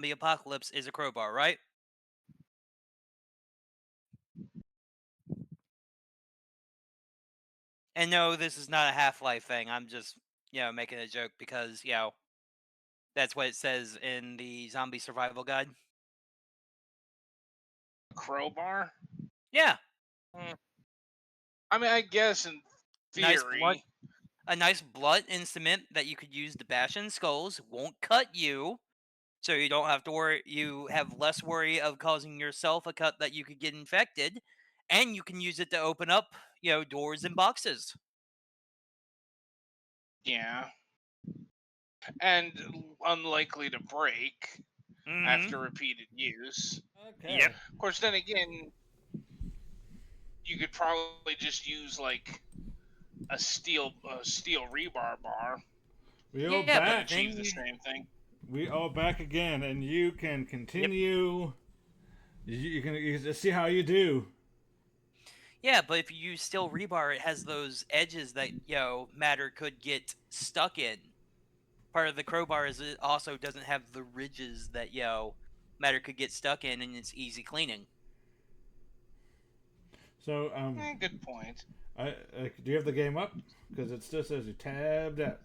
the apocalypse is a crowbar, right? And no, this is not a Half-Life thing. I'm just, making a joke because, that's what it says in the zombie survival guide. Crowbar? Yeah, Hmm. I mean, I guess in nice blunt theory. a nice blunt instrument that you could use to bash in skulls, won't cut you, so you don't have to worry you have less worry of causing yourself a cut that you could get infected, and you can use it to open up, doors and boxes. Yeah. And unlikely to break after Mhm. repeated use. Yep. Okay. Of course, then again, you could probably just use like a steel rebar bar We are Yeah, and but back. achieve then the you same thing. We are back again, and you can Yep. continue. You can see how you do. Yeah, but if you use steel rebar, it has those edges that, matter could get stuck in. Part of the crowbar is it also doesn't have the ridges that, matter could get stuck in, and it's easy cleaning. So, Good point. do you have the game up? Because it still says you tabbed out.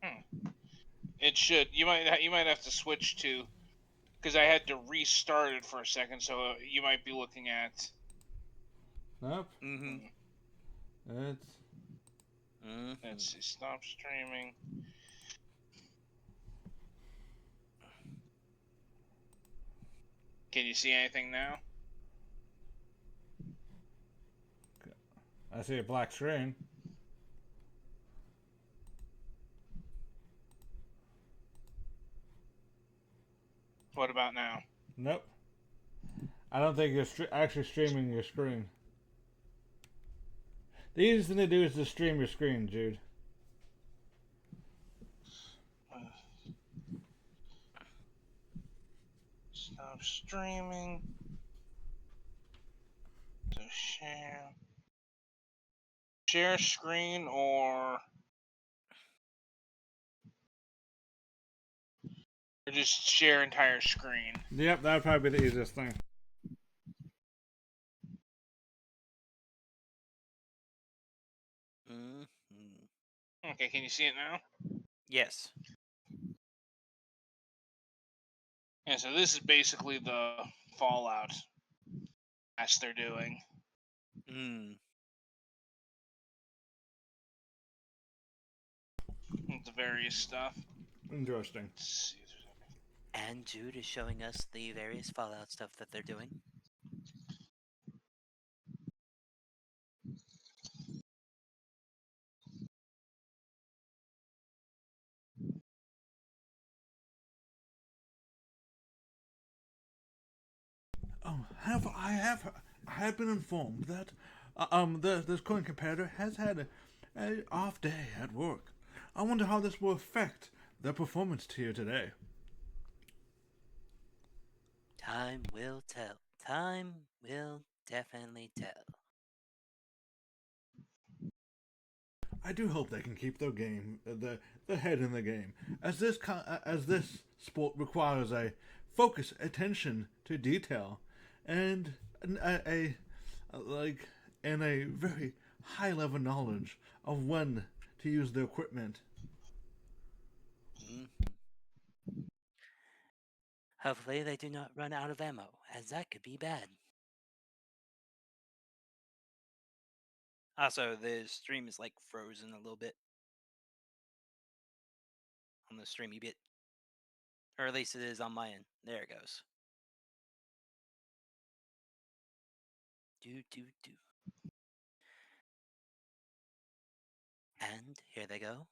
Hmm. It should. You might have to switch to because I had to restart it for a second. So you might be looking at. Nope. Mhm. Hmm, It's Mhm. let's see. Stop streaming. Can you see anything now? I see a black screen. What about now? Nope. I don't think you're actually streaming your screen. The easiest thing to do is to stream your screen, Jude. Uh, Stop streaming. To share. Share screen or just share entire screen. Yep, that'd probably be the easiest thing. Mhm. Okay, can you see it now? Yes. Yeah, so this is basically the Fallout as they're doing. Mm. The various stuff. Interesting. Let's see if there's And Jude is showing us the various Fallout stuff that they're doing. I have been informed that this current competitor has had a off day at work. I wonder how this will affect their performance here today. Time will tell. Time will definitely tell. I do hope they can keep their game, the head in the game, as this sport requires a focus, attention to detail, and a like and a very high level knowledge of when to use the equipment. Mhm. Hopefully they do not run out of ammo, as that could be bad. Also, the stream is like frozen a little bit on the streamy bit. Or at least it is on my end. There it goes. Do do do. And here they go.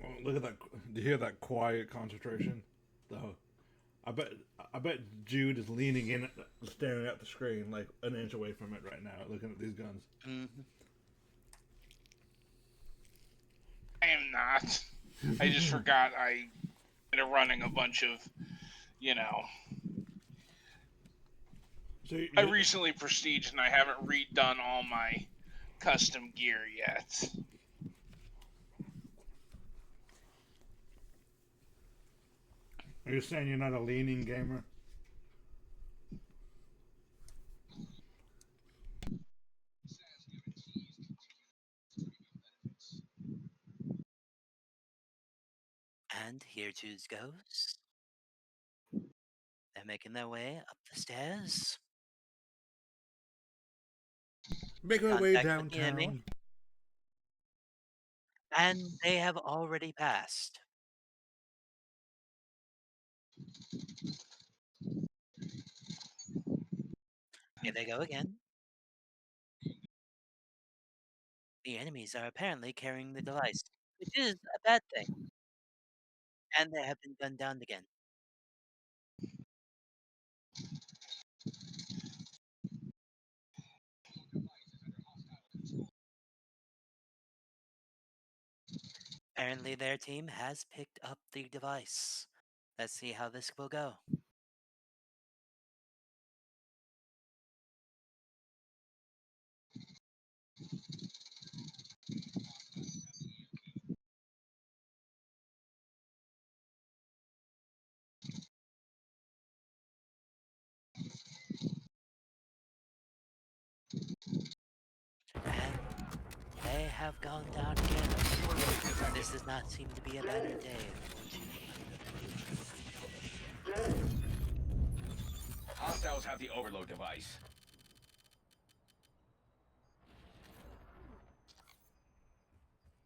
Oh, look at that! Do you hear that quiet concentration? The I bet I bet Jude is leaning in, staring at the screen like an inch away from it right now, looking at these guns. Mm-hmm. I am not. I just forgot I started running a bunch of, you know. So I recently prestiged and I haven't redone all my custom gear yet. are you saying you're not a leaning gamer? And here Jude goes. They're making their way up the stairs. Make my way Contact with the enemy. downtown. And they have already passed. Here they go again. The enemies are apparently carrying the device, which is a bad thing. And they have been gunned down again. Apparently their team has picked up the device. Let's see how this will go. And they have gone down again. This does not seem to be a better day. Hostiles have the overload device.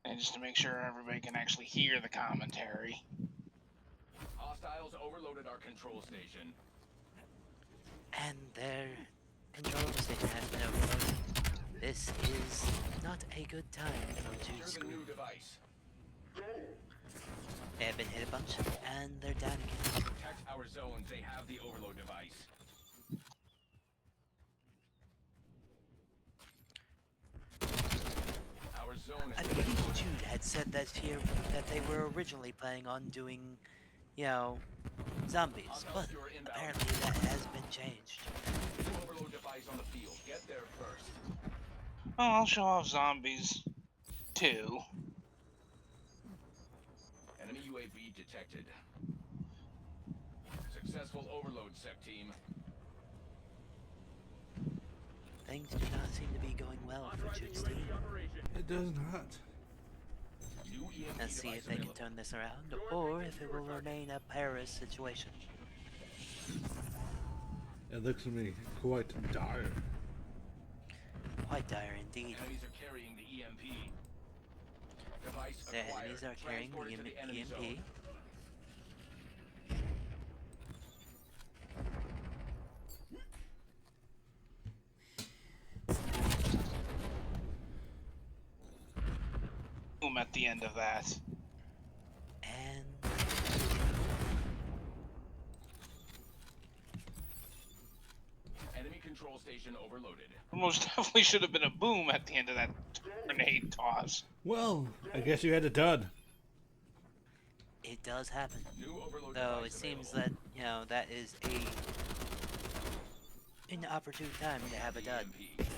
And just to make sure everybody can actually hear the commentary. Hostiles overloaded our control station. And their control station has been overloaded. This is not a good time for Jude Here's the School. new device. They have been hit a bunch, and they're down again. Protect our zones. They have the overload device. Our zone I is believe Jude had said that here that they were originally planning on doing, zombies, but apparently that has been changed. new overload device on the field. Get there first. Oh, I'll show off zombies too. Enemy UAV detected. Successful overload, sec team. Things do not seem to be going well for Jude's team. It does not. New EMP Let's see device if they can available. turn this around, or if it will remain a Paris situation. It looks to me quite dire. Quite dire indeed. Enemies are carrying the EMP. Device The acquired. enemies are carrying the Transported to the enemy EMP. zone. Boom at the end of that. And Enemy control station overloaded. Most definitely should have been a boom at the end of that grenade toss. Well, I guess you had a dud. it does happen. New overload Though device it seems available. that, that is a inopportune time to have a dud. EMP.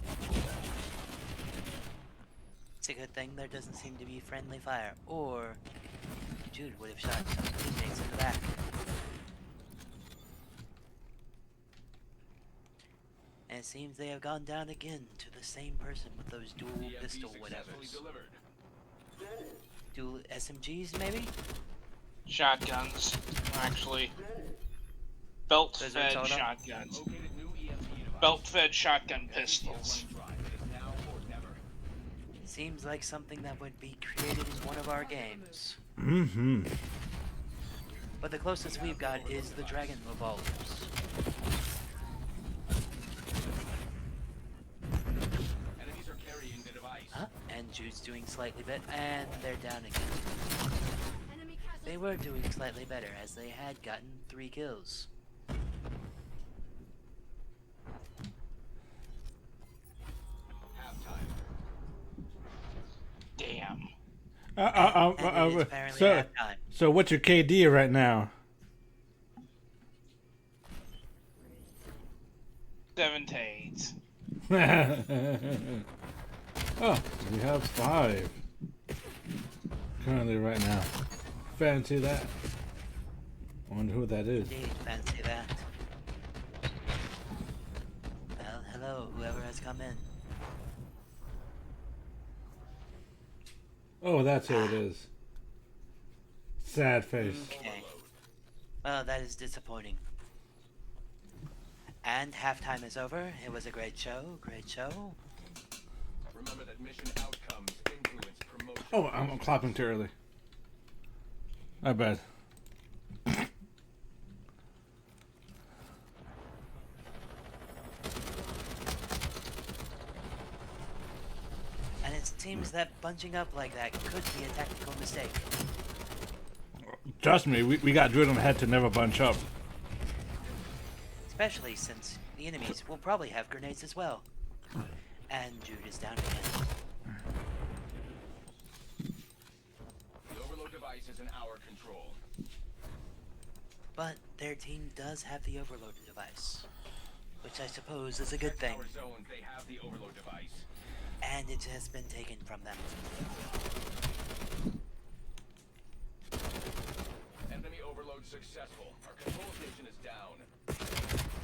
It's a good thing there doesn't seem to be friendly fire, or Jude would have shot some teammates in the back. And it seems they have gone down again to the same person with those dual EMP pistol successfully whatevers. delivered. Dual SMGs, maybe? Shotguns, actually. Those are Belt-fed total? shotguns. Located new EMP device. Belt-fed shotgun pistols. Drive. It is now or never. Seems like something that would be created in one of our games. Mm-hmm. But the closest we've got is the Dragon Revolvers. Jude's doing slightly better, and they're down again. They were doing slightly better as they had gotten 3 kills. Damn. And it is apparently so, halftime. so what's your KD right now? 7 to 8. Oh, we have 5 currently right now. Fancy that. I wonder who that is. Indeed, fancy that. Well, hello, whoever has come in. Oh, that's who it is. Sad face. Okay. Well, that is disappointing. And halftime is over. It was a great show. Great show. Remember that mission outcomes influence promotion. Oh, I'm clapping too early. I bet. And it seems that bunching up like that could be a tactical mistake. Trust me, we got Jude on the head to never bunch up. Especially since the enemies will probably have grenades as well. And Jude is down again. The overload device is in our control. But their team does have the overload device. Which I suppose is a good thing. Our zone, they have the overload device. And it has been taken from them. Enemy overload successful. Our control station is down.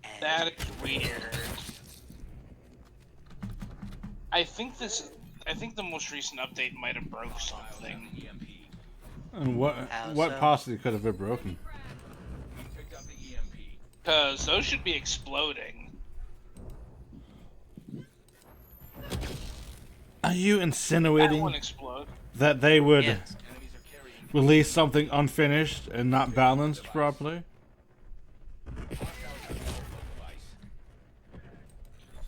And That is weird. I think the most recent update might have broke something. EMP. And what How what so? possibly could have been broken? We picked up the EMP. Because those should be exploding. Are you That insinuating one explode. that they would yes. Enemies are carrying release something unfinished and not balanced properly? device.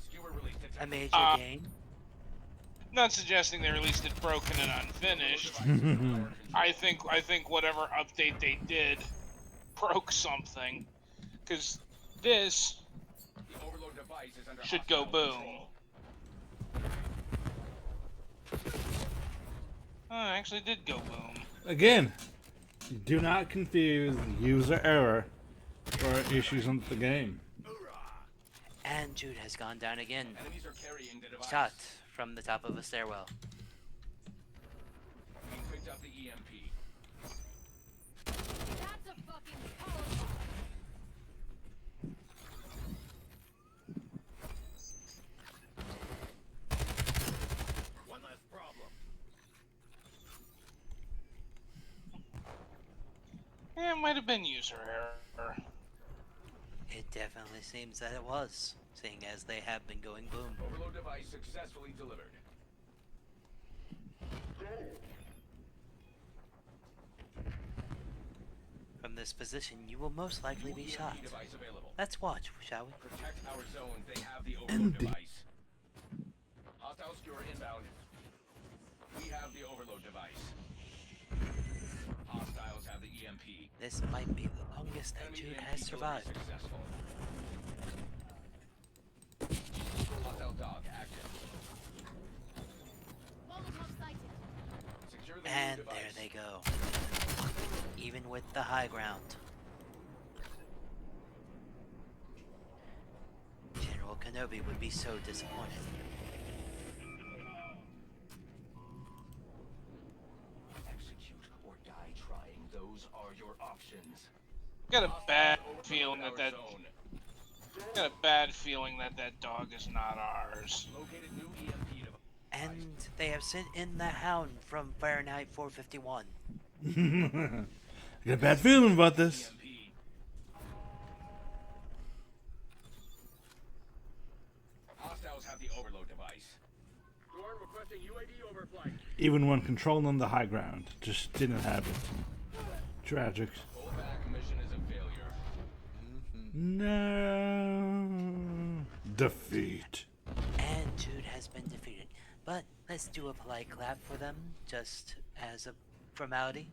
Skewer released its A major Uh, gain. Not suggesting they released it broken and unfinished. I think whatever update they did broke something. Because this the overload device is under should go hostile boom. control. Oh, it actually did go boom. Again, do not confuse user error or issues with the game. And Jude has gone down again. Enemies are carrying the device. Shot from the top of a stairwell. We picked up the EMP. That's a fucking power. One less problem. Yeah, it might have been user error. It definitely seems that it was, seeing as they have been going boom. Overload device successfully delivered. From this position, you will most likely be EMP shot. device available. Let's watch, shall we? Protect our zone. They have the overload device. Hostile skewer inbound. We have the overload device. Hostiles have the EMP. This might be the longest that Enemy Jude EMP has delivery survived. Successful. Hostile dog active. Molotov sighted. Secure the And new there device. they go. Even with the high ground. General Kenobi would be so disappointed. Execute or die trying. Those are your options. Got a bad feeling Our that zone. got a bad feeling that dog is not ours. Located new EMP device. And they have sent in the Hound from Fahrenheit 451. I got a bad feeling about this. EMP. Hostiles have the overload device. Door requesting UAV overflight. Even when controlling the high ground, just didn't have it. Tragic. Pull back. Mission is a failure. No. Defeat. And Jude has been defeated. But let's do a polite clap for them, just as a formality.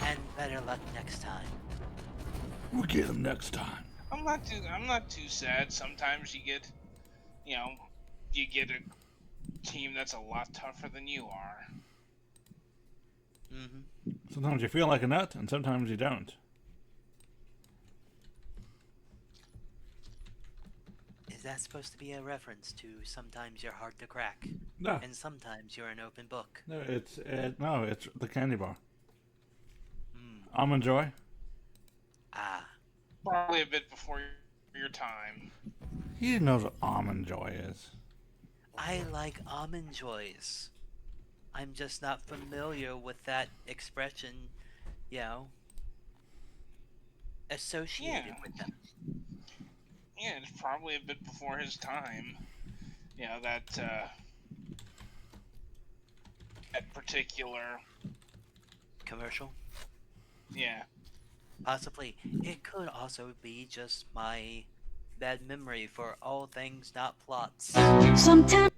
And better luck next time. We'll get him next time. I'm not too sad. Sometimes you get, you know, you get a team that's a lot tougher than you are. Mm-hmm. Sometimes you feel like a nut, and sometimes you don't. Is that supposed to be a reference to sometimes you're hard to crack, No, and sometimes you're an open book? no, it's the candy bar. Mm. Almond Joy. Ah, Probably a bit before your time. He knows what Almond Joy is. I like almond joys. I'm just not familiar with that expression, you know, associated Yeah. with them. Yeah, it's probably a bit before his time. You know, that particular, Commercial? yeah. Possibly. It could also be just my bad memory for all things not plots. Sometimes.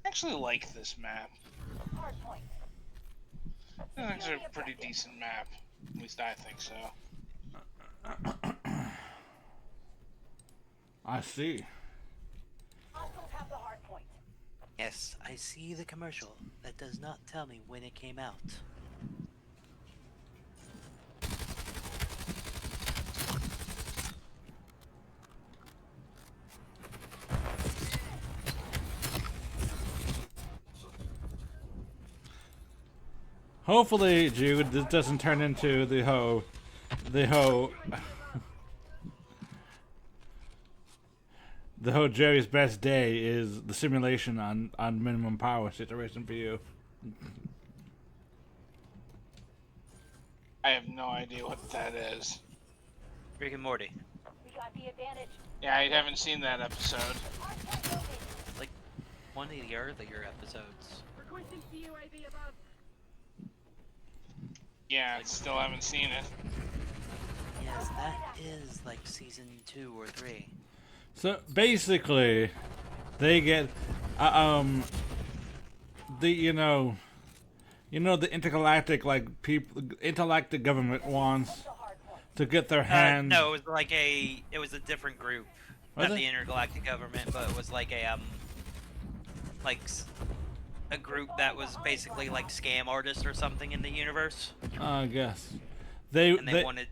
I actually like this map. It's a pretty decent map. At least I think so. I see. Yes, I see the commercial. That does not tell me when it came out. Hopefully, Jude, this doesn't turn into the whole Jerry's best day is the simulation on minimum power situation for you. I have no idea what that is. Rick and Morty. We got the advantage. Yeah, I haven't seen that episode. Like one of the earlier episodes. Requesting CUAV above. Yeah, I still haven't seen it. Yes, that is like season 2 or 3. So basically, they get the the intergalactic intergalactic government wants to get their hands. No, it was a different group. Was Not it? the intergalactic government, but it was like a group that was basically like scam artists or something in the universe. I guess And they wanted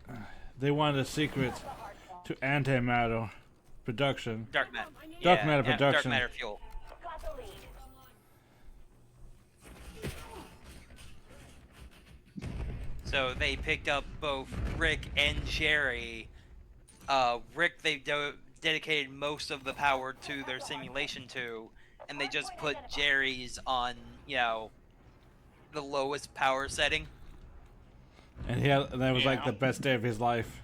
they wanted a secret to antimatter production. dark matter. Dark matter Dark production. matter fuel. Got the lead. So they picked up both Rick and Jerry. Rick, they dedicated most of the power to their simulation to, and they just put Jerry's on, the lowest power setting. And that was like Yeah. the best day of his life.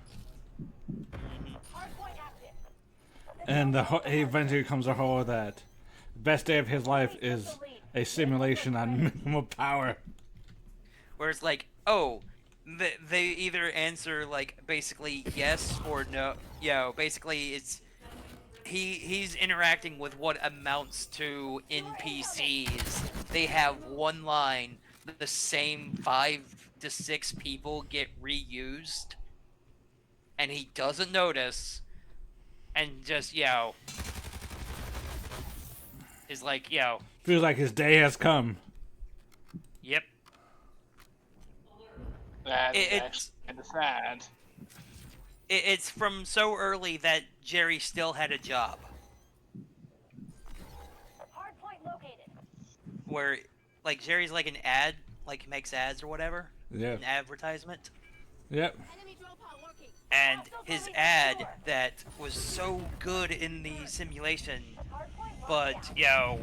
Hardpoint active. And he eventually comes to whole that the best day of his life is a simulation on minimum power. Where it's like, oh, they either answer like basically yes or no. Basically it's he's interacting with what amounts to NPCs. They have one line. The same 5 to 6 people get reused, and he doesn't notice, and just is like Feels like his day has come. Yep. That's It, actually it's kind of sad. it's from so early that Jerry still had a job Hardpoint located. where, like, Jerry's like an ad, like makes ads or whatever, Yeah. an advertisement, Yep. Enemy drone pod working. and Hostile his release ad secure. that was so good in the simulation, Hardpoint locked but down. you know,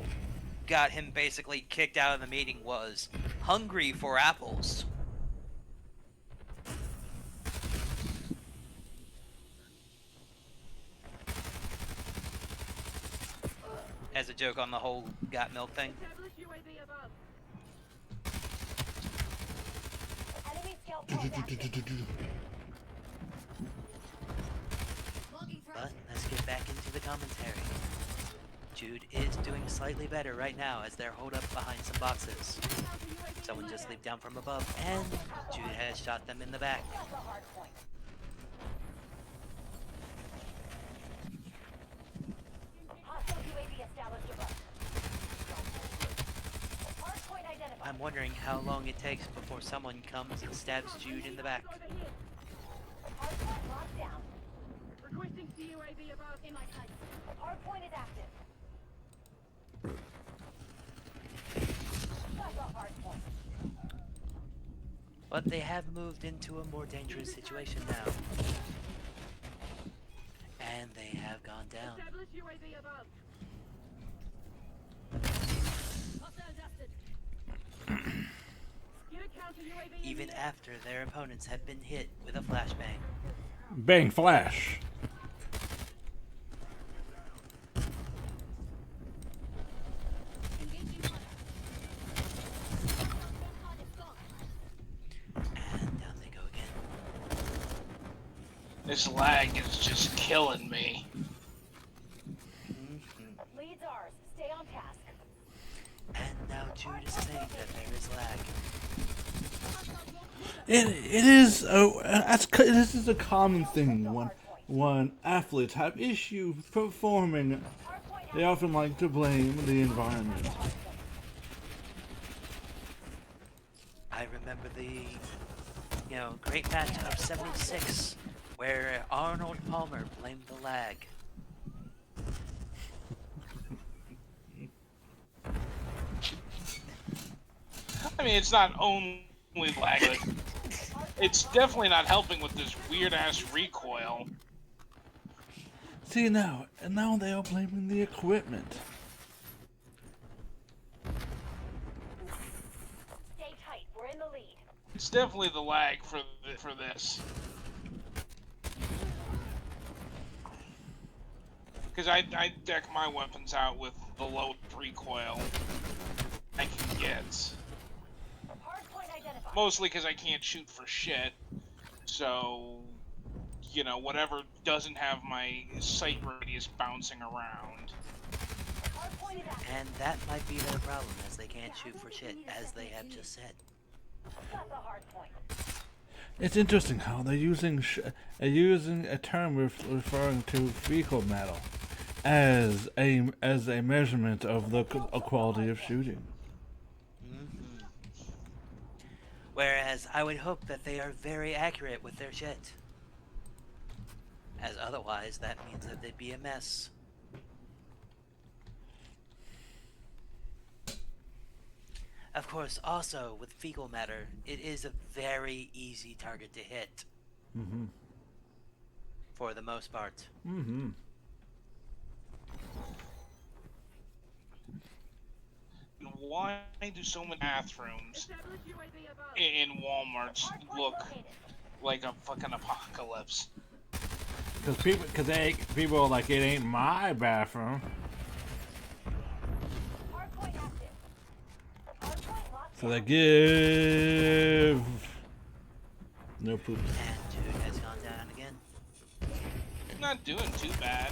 got him basically kicked out of the meeting was hungry for apples. As a joke on the whole got milk thing. Establish UAV above. Enemy scout pod active. But let's get back into the commentary. Jude is doing slightly better right now as they're holed up behind some boxes. Someone just leaped down from above, and Jude has shot them in the back. Delta hardpoint. Hostile UAV established above. Hardpoint identified. I'm wondering how long it takes before someone comes and stabs Jude in the back. Hardpoint locked down. Requesting CUAV above in my sight. Hardpoint is active. Got the hardpoint. But they have moved into a more dangerous situation now. And they have gone down. Establish UAV above. Hostile dusted. Get a counter UAV in Even the air. after their opponents have been hit with a flashbang. Bang flash. Engaging fire. Pod is gone. And down they go again. This lag is just killing me. Lead's ours. Stay on task. And now Jude is saying that there is lag. It is this is a common thing when athletes have issue performing. They often like to blame the environment. I remember the, great match of 76 where Arnold Palmer blamed the lag. I mean, it's not only lag, but it's definitely not helping with this weird ass recoil. See now they are blaming the equipment. Stay tight. We're in the lead. It's definitely the lag for this. Because I deck my weapons out with the lowest recoil I can get. Hardpoint identified. Mostly because I can't shoot for shit. So, whatever doesn't have my sight radius bouncing around. Hardpoint is active. And that might be their problem, as they can't shoot for shit, as they have just said. Got the hardpoint. It's interesting how they're using a term referring to fecal metal as a measurement of the quality of shooting. Whereas I would hope that they are very accurate with their shit. As otherwise, that means that they'd be a mess. Of course, also, with fecal matter, it is a very easy target to hit. Mm-hmm. For the most part. Mm-hmm. And why do so many bathrooms Establish UAV above. in Walmarts Hardpoint look located. like a fucking apocalypse? Because people are like, it ain't my bathroom. Hardpoint active. Hardpoint locked So down. they give no poop. And Jude has gone down again. Not doing too bad.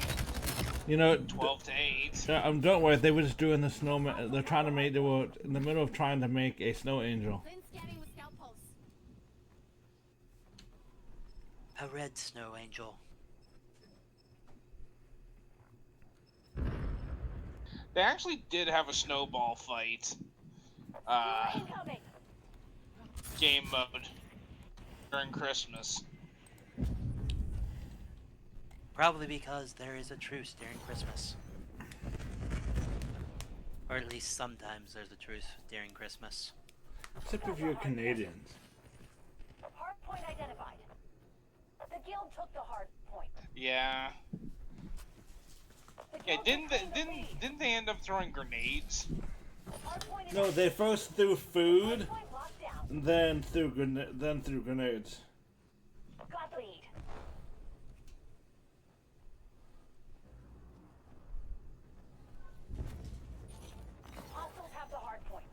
12 to 8. Don't worry. They were just doing the snowman. They're trying to make. They were in the middle of trying to make a snow angel. Then scanning with scout pulse. A red snow angel. They actually did have a snowball fight Incoming. game mode during Christmas. Probably because there is a truce during Christmas. Or at least sometimes there's a truce during Christmas. Except if you're Canadians. Hard point identified. The guild took the hard point. Yeah. The Yeah, guild didn't they, retained the lead. didn't they end up throwing grenades? Hard point is No, active. they first threw food, Hard point locked down. then threw grenades. Got lead. Hostiles have the hard point.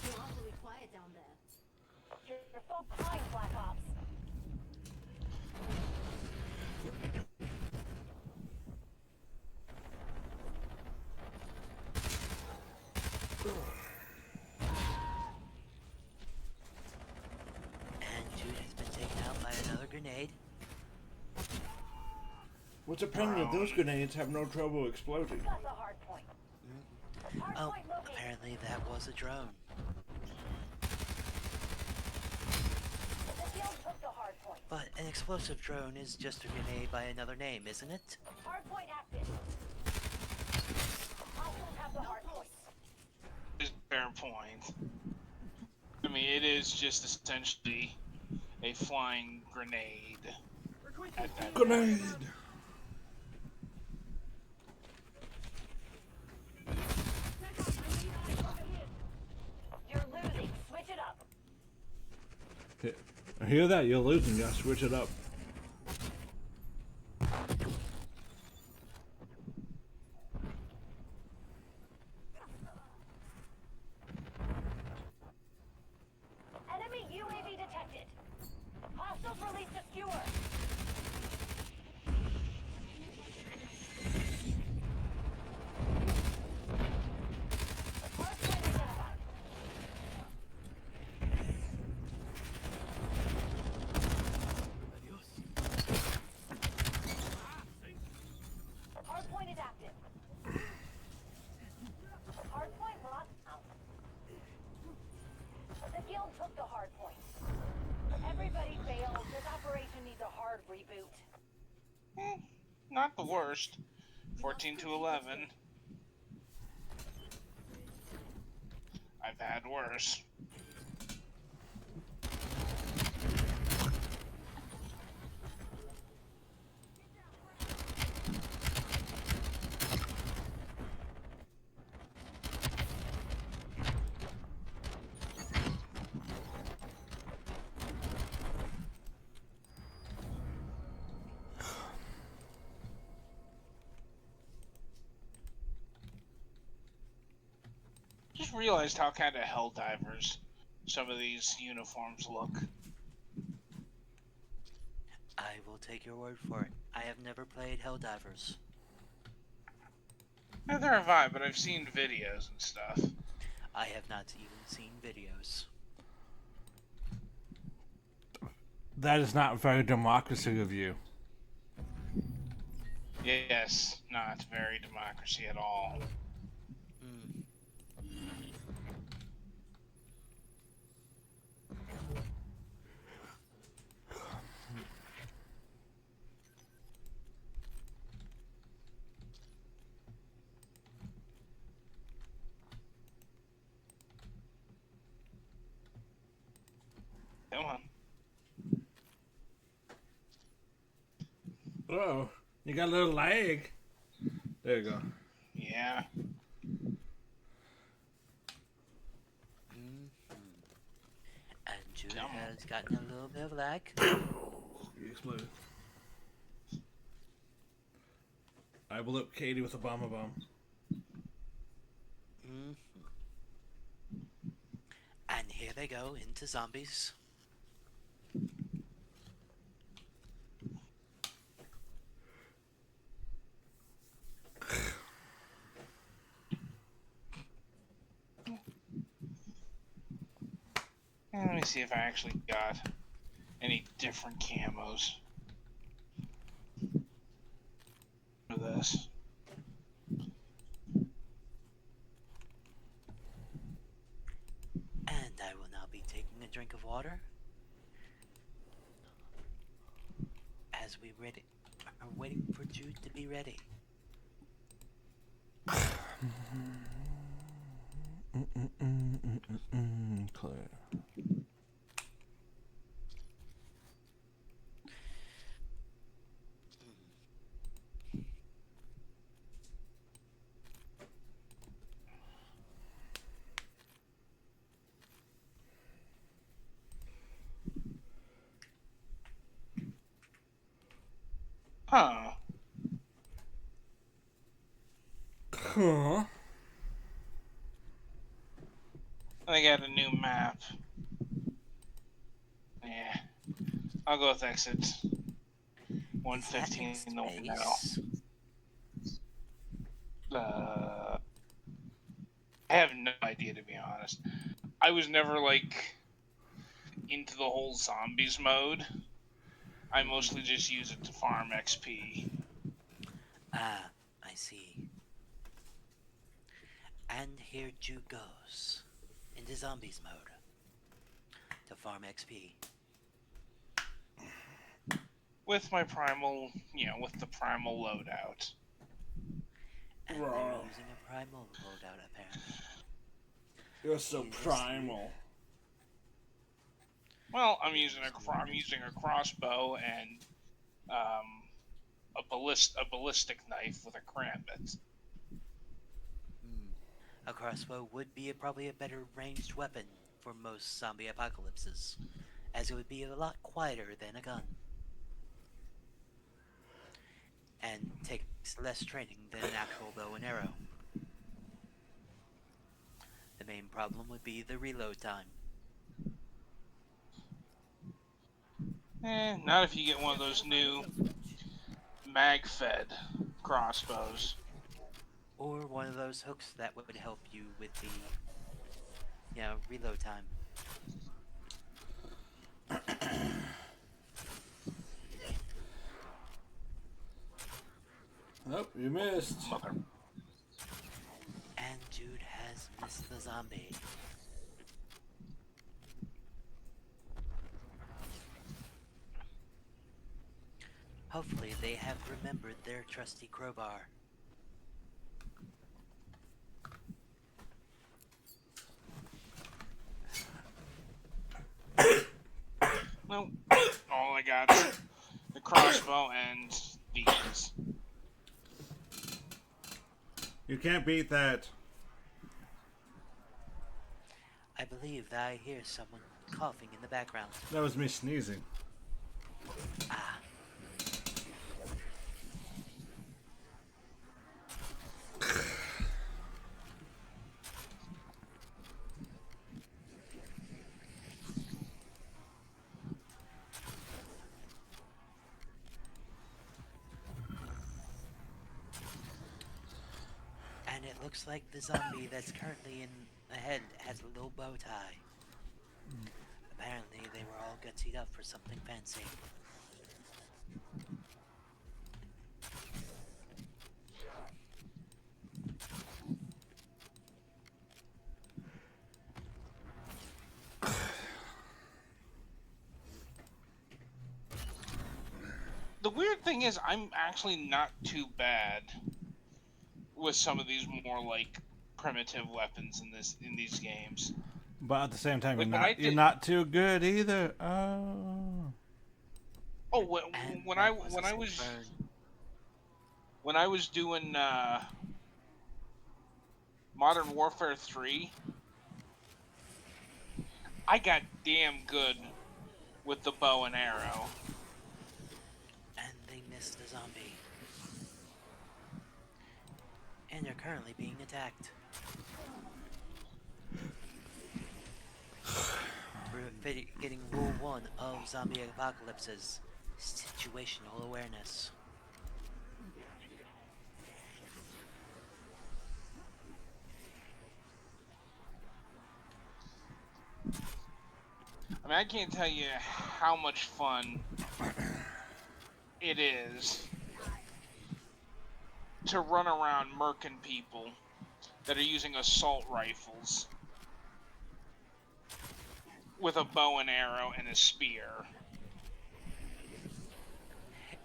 You're awfully quiet down there. You're so kind, Black Ops. And Jude has been taken out by another grenade. What's apparent those grenades have no trouble exploding. Got the hard point. Hard Oh, point located. apparently that was a drone. The guild took the hard point. But an explosive drone is just a grenade by another name, isn't it? Hard point active. Hostiles have the hard point. Is a fair point. I mean, it is just essentially a flying grenade. At that Grenade! You're losing. Switch it up. Okay. I hear that, you're losing, you gotta switch it up. Enemy UAV detected. Hostiles released a skewer. Hard point identified. Hard point is active. Hard point locked out. The guild took the hard point. Everybody failed. This operation needs a hard reboot. Not the worst. 14 to 11. I've had worse. Just realized how kind of Helldivers some of these uniforms look. I will take your word for it. I have never played Helldivers. Neither have I, but I've seen videos and stuff. I have not even seen videos. That is not very democracy of you. Yes, not very democracy at all. Hmm. Come on. Oh, you got a little lag. There you go. Yeah. Hmm. And Jude Come on. has gotten a little bit of lag. You exploded. I blew up Katie with a bomb. Hmm. And here they go into zombies. Let me see if I actually got any different camos. this. And I will now be taking a drink of water as we are waiting for Jude to be ready. Claire. Huh. Huh? They got a new map. Yeah. I'll go with exit Is that 115 next the window. base? I have no idea, to be honest. I was never like into the whole zombies mode. I mostly just use it to farm XP. Ah, I see. And here Jude goes into zombies mode to farm XP. With my primal, with the primal loadout. And they're using a primal loadout apparently. You're so Yes, primal. Well, I'm using a crossbow and a ballistic knife with a karambit. A crossbow would be probably a better ranged weapon for most zombie apocalypses, as it would be a lot quieter than a gun. And takes less training than an actual bow and arrow. The main problem would be the reload time. Not if you get one of those new mag-fed crossbows. Or one of those hooks that would help you with the, reload time. Oh, you missed. Mother. And Jude has missed the zombie. Hopefully they have remembered their trusty crowbar. Well, all I got is the crossbow and these. You can't beat that. I believe that I hear someone coughing in the background. That was me sneezing. Ah. And it looks like the zombie that's currently in ahead has a little bow tie. Apparently they were all gutsied up for something fancy. The weird thing is, I'm actually not too bad with some of these more like primitive weapons in these games. But at the same time, Like, when I you're did- not too good either. Oh. Oh, And when that was a I sick was burn. when I was doing Modern Warfare 3, I got damn good with the bow and arrow. And they missed the zombie. And they're currently being attacked. We're getting rule 1 of zombie apocalypses. Situational awareness. I mean, I can't tell you how much fun it is to run around murking people that are using assault rifles with a bow and arrow and a spear.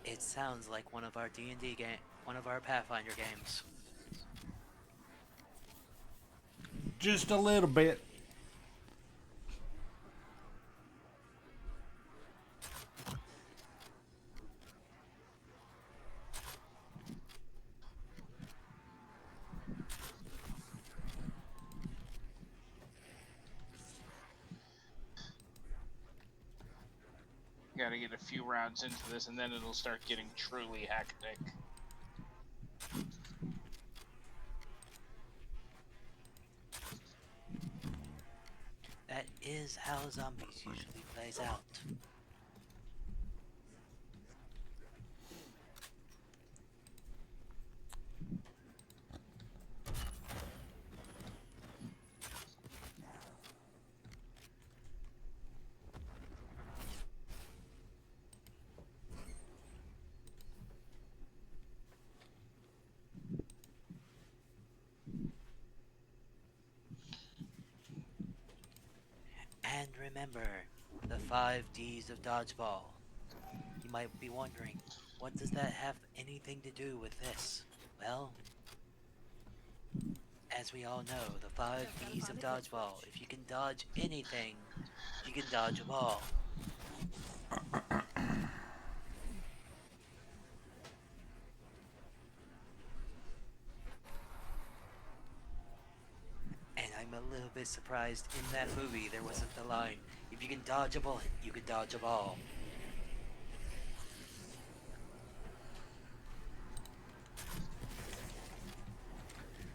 It sounds like one of our D&D game, one of our Pathfinder games. Just a little bit. Gotta get a few rounds into this and then it'll start getting truly hectic. That is how zombies usually plays out. And remember, the 5 Ds of dodgeball. You might be wondering, what does that have anything to do with this? Well, as we all know, the 5 Ds of dodgeball. If you can dodge anything, you can dodge a ball. And I'm a little bit surprised in that movie there wasn't the line, if you can dodge a bullet, you can dodge a ball.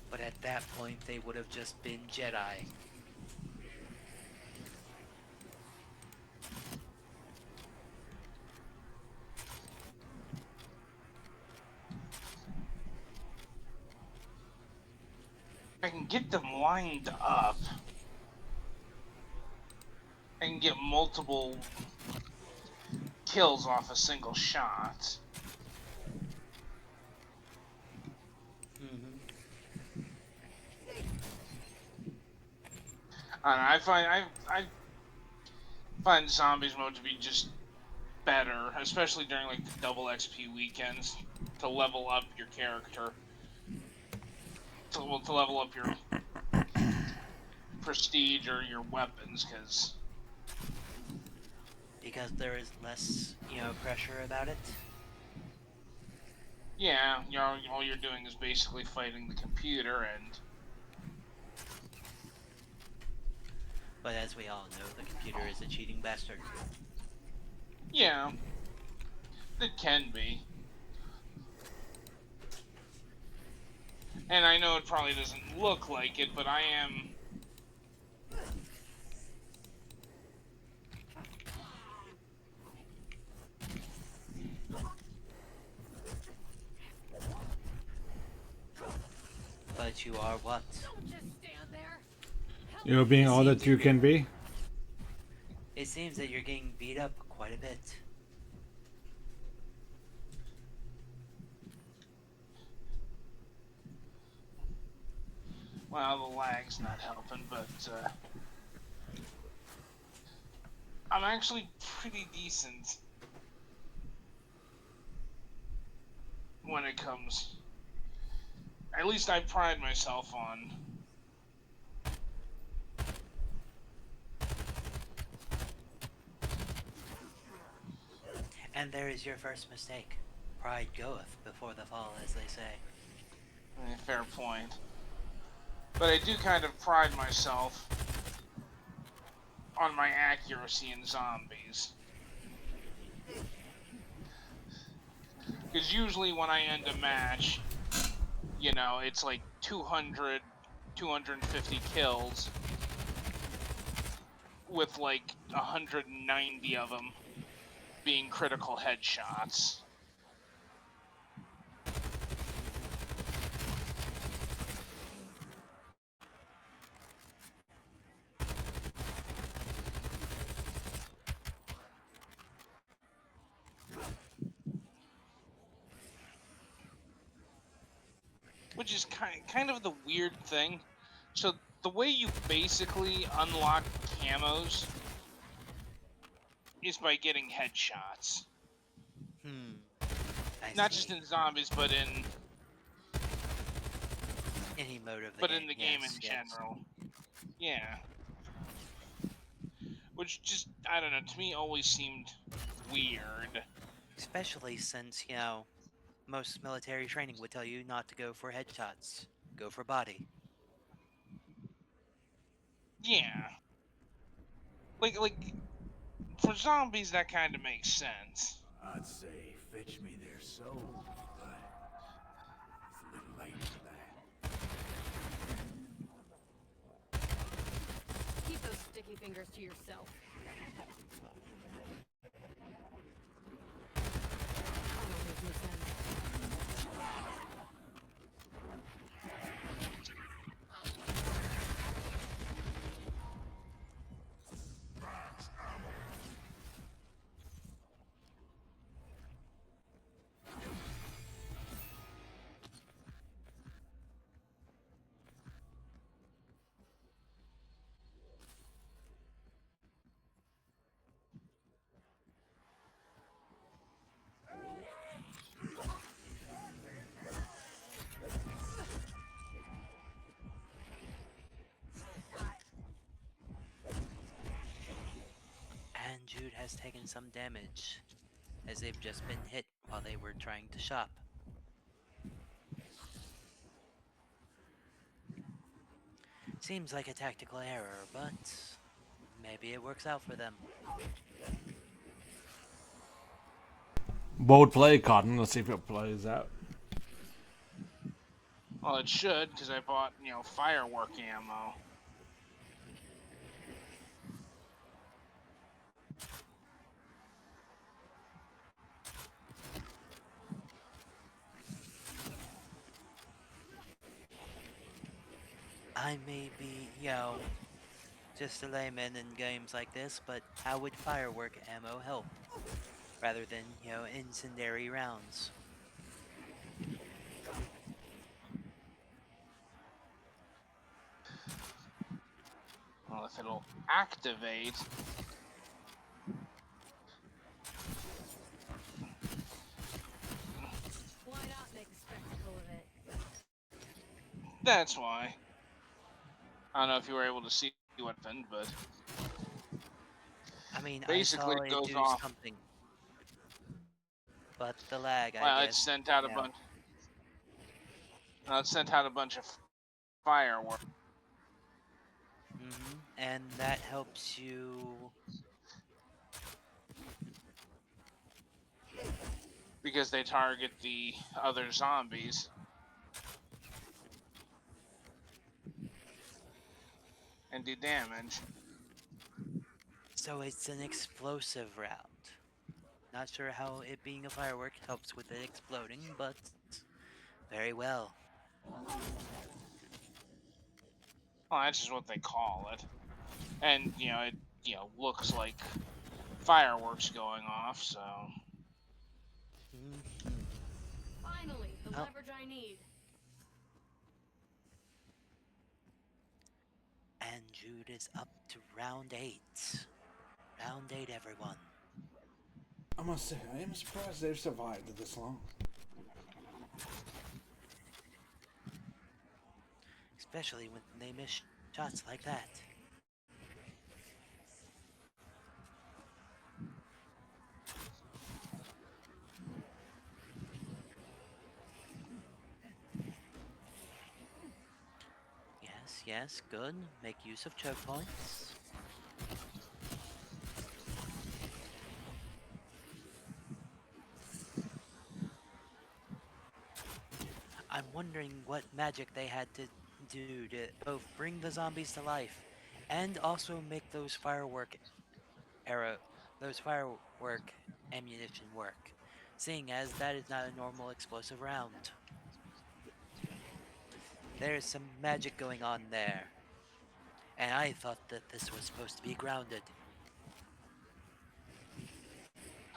But at that point, they would have just been Jedi. I can get them lined up. I can get multiple kills off a single shot. I find zombies mode to be just better, especially during like the double XP weekends, to level up your character, to level up your prestige or your weapons, Because there is less, pressure about it. yeah, all you're doing is basically fighting the computer, and But as we all know, the computer is a cheating bastard. yeah, it can be. And I know it probably doesn't look like it, but I am... But you are what? Don't just stand there. You're being all that you can be. It seems that you're getting beat up quite a bit. Well, the lag's not helping, but I'm actually pretty decent when it comes... At least I pride myself on. And there is your first mistake. Pride goeth before the fall, as they say. Fair point. But I do kind of pride myself on my accuracy in zombies. Because usually when I end a match, it's like 200, 250 kills with like 190 of them being critical headshots. which is kind of the weird thing. So the way you basically unlock camos is by getting headshots. I Not just see. in zombies, but in Any mode of the game. the game in Yes, yes. general. Yeah. Which just, I don't know, to me always seemed weird. Especially since, most military training would tell you not to go for headshots. Go for body. Yeah. Like for zombies, that kind of makes sense. I'd say fetch me their soul, but it's a little late for that. Keep those sticky fingers to yourself. Oh, that makes no sense. And Jude has taken some damage, as they've just been hit while they were trying to shop. Seems like a tactical error, but maybe it works out for them. Bold play, Cotton. Let's see if it plays out. Well, it should, because I bought, firework ammo. I may be, just a layman in games like this, but how would firework ammo help? Rather than, incendiary rounds. Well, if it'll activate. Why not make a spectacle of it? That's why. I don't know if you were able to see what happened, but I mean, basically I saw it it goes do off. something. But the lag, Well, I it guess. sent out a bunch. It sent out a bunch of fireworks. And that helps you. Because they target the other zombies. And do damage. So it's an explosive round. Not sure how it being a firework helps with it exploding, but very well. Well, that's just what they call it. And, it, looks like fireworks going off, so. Finally, the Oh. leverage I need. And Jude is up to round 8. Round 8, everyone. I must say, I am surprised they've survived this long. Especially when they miss shots like that. Yes, good. Make use of choke points. I'm wondering what magic they had to do to both bring the zombies to life and also make those firework ammunition work, seeing as that is not a normal explosive round. There's some magic going on there. And I thought that this was supposed to be grounded.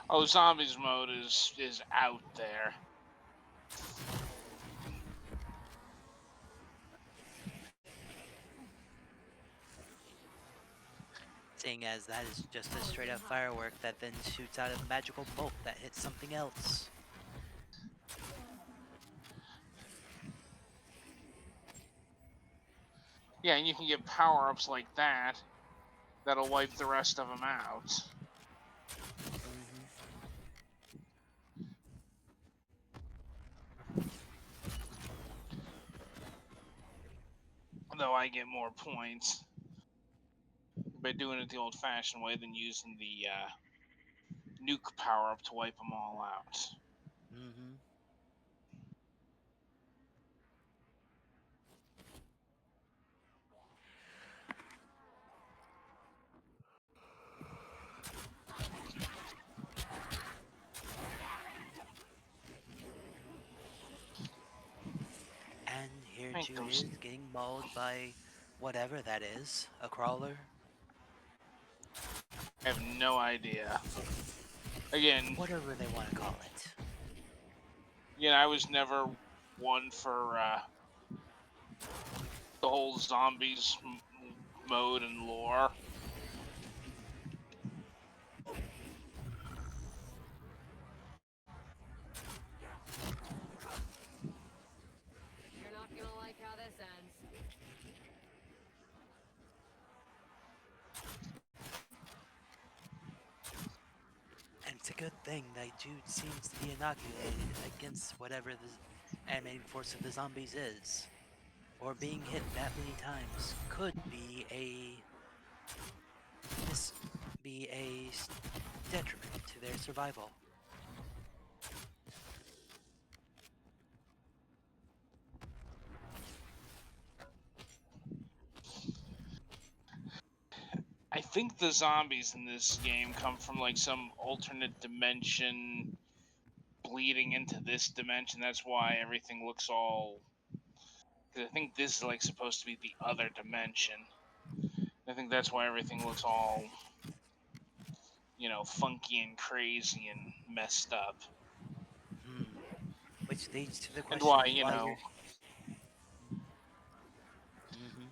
Oh, zombies mode is out there. Seeing as that is just a straight up firework that then shoots out a magical bolt that hits something else. Yeah, and you can get power-ups like that that'll wipe the rest of them out. Though I get more points by doing it the old-fashioned way than using the nuke power-up to wipe them all out. Mm-hmm. And here Make Jude those- is getting mauled by whatever that is. A crawler? I have no idea. Again, Whatever they want to call it. I was never one for the whole zombies mode and lore. You're not gonna like how this ends. And it's a good thing that Jude seems to be inoculated against whatever the animating force of the zombies is. Or being hit that many times could be a detriment to their survival. I think the zombies in this game come from like some alternate dimension bleeding into this dimension. That's why everything looks all. Because I think this is like supposed to be the other dimension. I think that's why everything looks all, funky and crazy and messed up. Hmm. Which leads to the And question why, of why you're. Mm-hmm.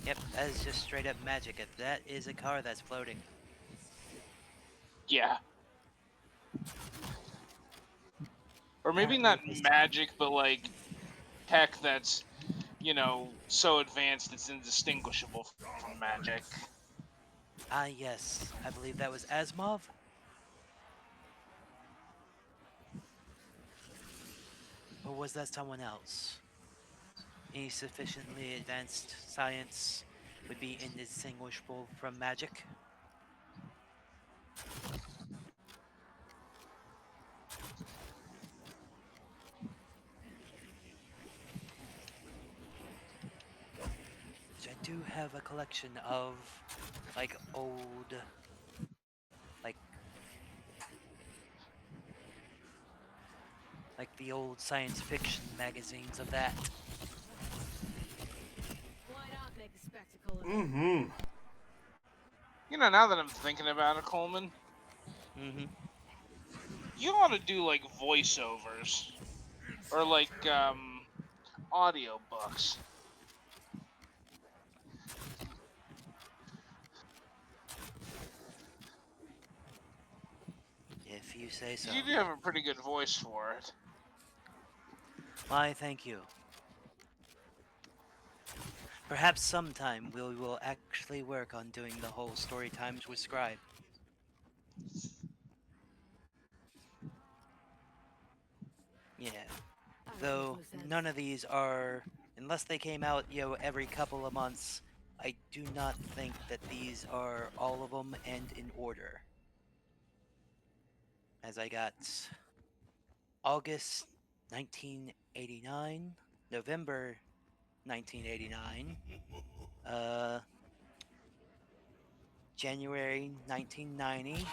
Yep, that is just straight up magic. If that is a car that's floating. yeah. Or maybe Apparently not it is magic, but like tech that's, so advanced it's indistinguishable from magic. Ah, yes. I believe that was Asimov. Or was that someone else? Any sufficiently advanced science would be indistinguishable from magic. Which I do have a collection of, like, old, like, the old science fiction magazines of that. Why not make a spectacle of it? Mm-hmm. Now that I'm thinking about it, Coleman, Mm-hmm. you ought to do like voiceovers or like audio books. If you say so. You do have a pretty good voice for it. Why, thank you. Perhaps sometime we will actually work on doing the whole story times with Scribe. Yeah. I don't Though make no sense. none of these are, unless they came out, every couple of months, I do not think that these are all of them and in order. As I got August 1989, November 1989, January 1990,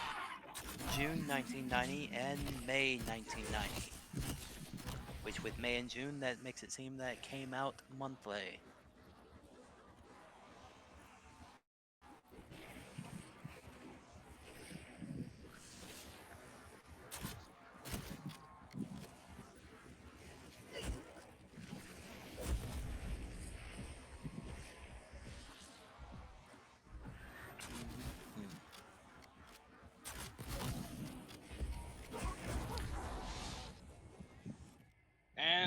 June 1990, and May 1990. Which with May and June, that makes it seem that it came out monthly.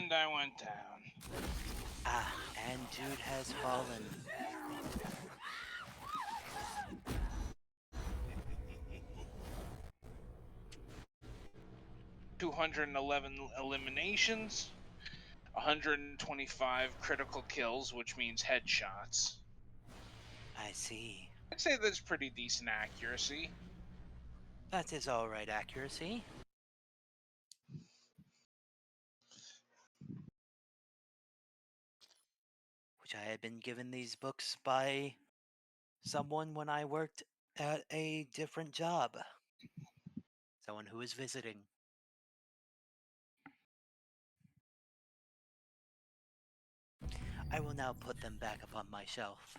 And I went down. Ah, and Jude has fallen. 211 eliminations, 125 critical kills, which means headshots. I see. I'd say that's pretty decent accuracy. That is alright accuracy. Which I had been given these books by someone when I worked at a different job. Someone who was visiting. I will now put them back upon my shelf.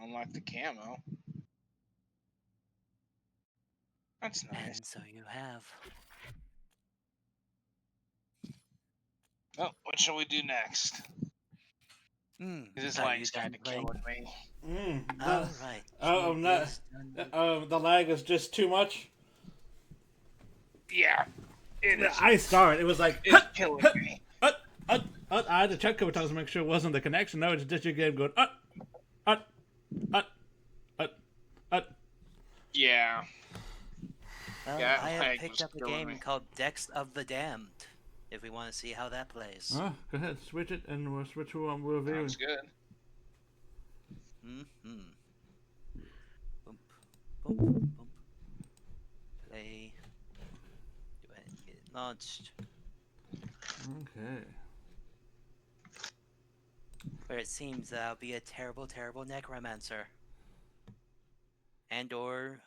Unlock the camo. That's nice. And so you have. Oh, what shall we do next? This Are you lag's done kind of playing? killing me. Alright. Oh, I'm not. The lag is just too much. Yeah, it is. I started. It was like. It's killing me. I had to check a couple times to make sure it wasn't the connection. No, it's just your game going. Uh. Yeah. Well, Yeah, I have lag picked was up a killing game me. called Decks of the Damned. If we want to see how that plays. Oh, go ahead, switch it, and we'll switch who I'm reviewing. Sounds good. Boom, boom, boom. Play. Go ahead and get it launched. Okay. Where it seems that I'll be a terrible, terrible necromancer. And or